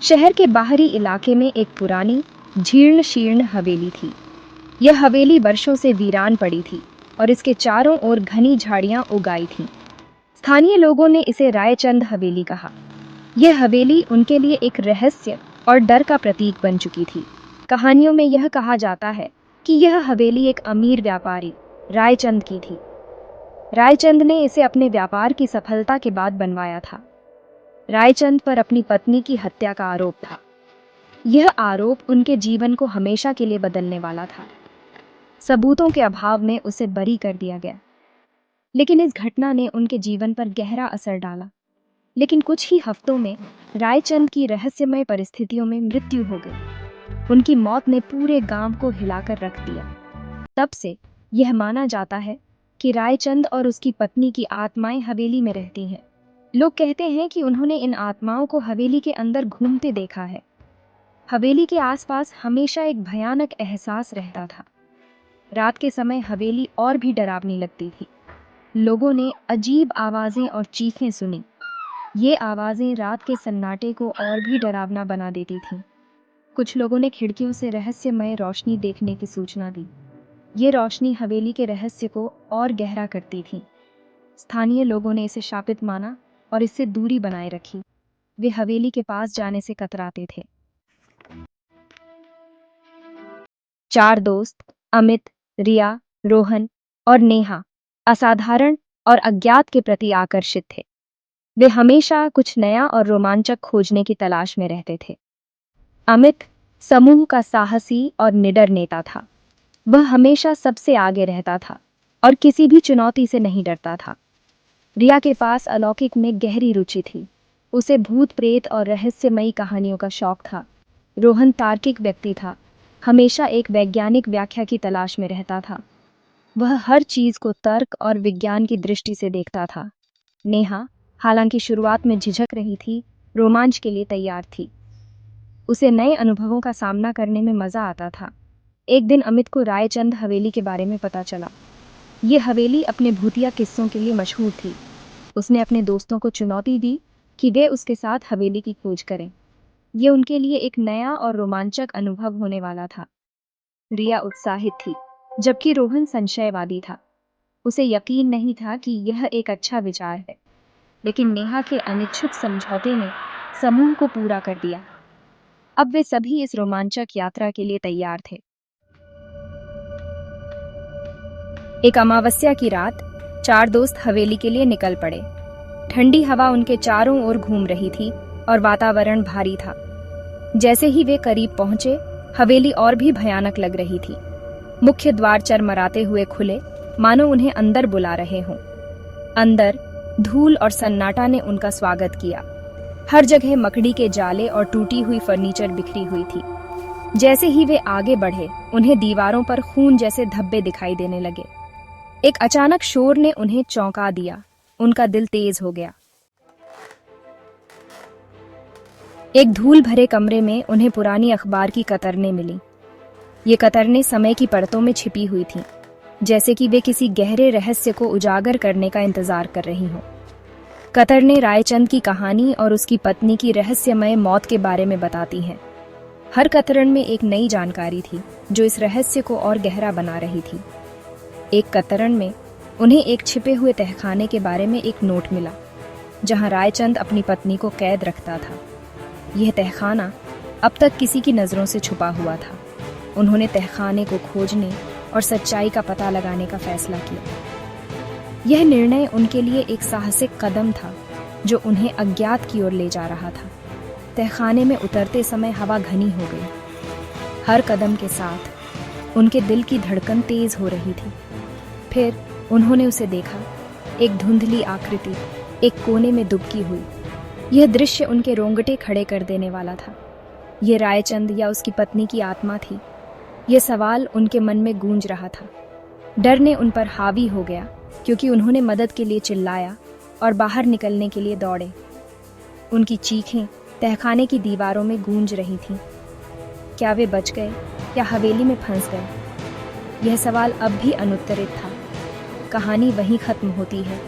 शहर के बाहरी इलाके में एक पुरानी जीर्ण शीर्ण हवेली थी। यह हवेली वर्षों से वीरान पड़ी थी और इसके चारों ओर घनी झाड़ियां उगाई थीं। स्थानीय लोगों ने इसे रायचंद हवेली कहा। यह हवेली उनके लिए एक रहस्य और डर का प्रतीक बन चुकी थी। कहानियों में यह कहा जाता है कि यह हवेली एक अमीर व्यापारी रायचंद की थी। रायचंद ने इसे अपने व्यापार की सफलता के बाद बनवाया था। रायचंद पर अपनी पत्नी की हत्या का आरोप था। यह आरोप उनके जीवन को हमेशा के लिए बदलने वाला था। सबूतों के अभाव में उसे बरी कर दिया गया, लेकिन इस घटना ने उनके जीवन पर गहरा असर डाला। लेकिन कुछ ही हफ्तों में रायचंद की रहस्यमय परिस्थितियों में मृत्यु हो गई। उनकी मौत ने पूरे गांव को हिलाकर रख दिया। तब से यह माना जाता है कि रायचंद और उसकी पत्नी की आत्माएं हवेली में रहती हैं। लोग कहते हैं कि उन्होंने इन आत्माओं को हवेली के अंदर घूमते देखा है। हवेली के आसपास हमेशा एक भयानक एहसास रहता था। रात के समय हवेली और भी डरावनी लगती थी। लोगों ने अजीब आवाजें और चीखें सुनी। ये आवाजें रात के सन्नाटे को और भी डरावना बना देती थीं। कुछ लोगों ने खिड़कियों से रहस्यमय रोशनी देखने की सूचना दी। ये रोशनी हवेली के रहस्य को और गहरा करती थी। स्थानीय लोगों ने इसे शापित माना और इससे दूरी बनाए रखी। वे हवेली के पास जाने से कतराते थे। 4 दोस्त अमित, रिया, रोहन और नेहा असाधारण और अज्ञात के प्रति आकर्षित थे। वे हमेशा कुछ नया और रोमांचक खोजने की तलाश में रहते थे। अमित समूह का साहसी और निडर नेता था। वह हमेशा सबसे आगे रहता था और किसी भी चुनौती से नहीं डरता था। रिया के पास अलौकिक में गहरी रुचि थी। उसे भूत प्रेत और रहस्यमयी कहानियों का शौक था। रोहन तार्किक व्यक्ति था, हमेशा एक वैज्ञानिक व्याख्या की तलाश में रहता था। वह हर चीज को तर्क और विज्ञान की दृष्टि से देखता था। नेहा, हालांकि शुरुआत में झिझक रही थी, रोमांच के लिए तैयार थी। उसे नए अनुभवों का सामना करने में मजा आता था। एक दिन अमित को रायचंद हवेली के बारे में पता चला। ये हवेली अपने भूतिया किस्सों के लिए मशहूर थी। उसने अपने दोस्तों को चुनौती दी कि वे उसके साथ हवेली की खोज करें। ये उनके लिए एक नया और रोमांचक अनुभव होने वाला था। रिया उत्साहित थी, जबकि रोहन संशयवादी था। उसे यकीन नहीं था कि यह एक अच्छा विचार है, लेकिन नेहा के अनिच्छुक समझौते ने समूह को पूरा कर दिया। अब वे सभी इस रोमांचक यात्रा के लिए तैयार थे। एक अमावस्या की रात 4 दोस्त हवेली के लिए निकल पड़े। ठंडी हवा उनके चारों ओर घूम रही थी और वातावरण भारी था। जैसे ही वे करीब पहुंचे, हवेली और भी भयानक लग रही थी। मुख्य द्वार चरमराते हुए खुले, मानो उन्हें अंदर बुला रहे हों। अंदर धूल और सन्नाटा ने उनका स्वागत किया। हर जगह मकड़ी के जाले और टूटी हुई फर्नीचर बिखरी हुई थी। जैसे ही वे आगे बढ़े, उन्हें दीवारों पर खून जैसे धब्बे दिखाई देने लगे। एक अचानक शोर ने उन्हें चौंका दिया। उनका दिल तेज हो गया। एक धूल भरे कमरे में उन्हें पुरानी अखबार की कतरनें मिली। ये कतरनें समय की परतों में छिपी हुई थीं, जैसे कि वे किसी गहरे रहस्य को उजागर करने का इंतजार कर रही हों। कतरनें रायचंद की कहानी और उसकी पत्नी की रहस्यमय मौत के बारे में बताती हैं। हर कतरन में एक नई जानकारी थी जो इस रहस्य को और गहरा बना रही थी। एक कतरन में उन्हें एक छिपे हुए तहखाने के बारे में एक नोट मिला, जहां रायचंद अपनी पत्नी को कैद रखता था। यह तहखाना अब तक किसी की नजरों से छुपा हुआ था। उन्होंने तहखाने को खोजने और सच्चाई का पता लगाने का फैसला किया। यह निर्णय उनके लिए एक साहसिक कदम था जो उन्हें अज्ञात की ओर ले जा रहा था। तहखाने में उतरते समय हवा घनी हो गई। हर कदम के साथ उनके दिल की धड़कन तेज हो रही थी। फिर उन्होंने उसे देखा, एक धुंधली आकृति एक कोने में दुबकी हुई। यह दृश्य उनके रोंगटे खड़े कर देने वाला था। यह रायचंद या उसकी पत्नी की आत्मा थी। यह सवाल उनके मन में गूंज रहा था। डर ने उन पर हावी हो गया, क्योंकि उन्होंने मदद के लिए चिल्लाया और बाहर निकलने के लिए दौड़े। उनकी चीखें तहखाने की दीवारों में गूंज रही थीं। क्या वे बच गए या हवेली में फंस गए? यह सवाल अब भी अनुत्तरित था। कहानी वहीं खत्म होती है,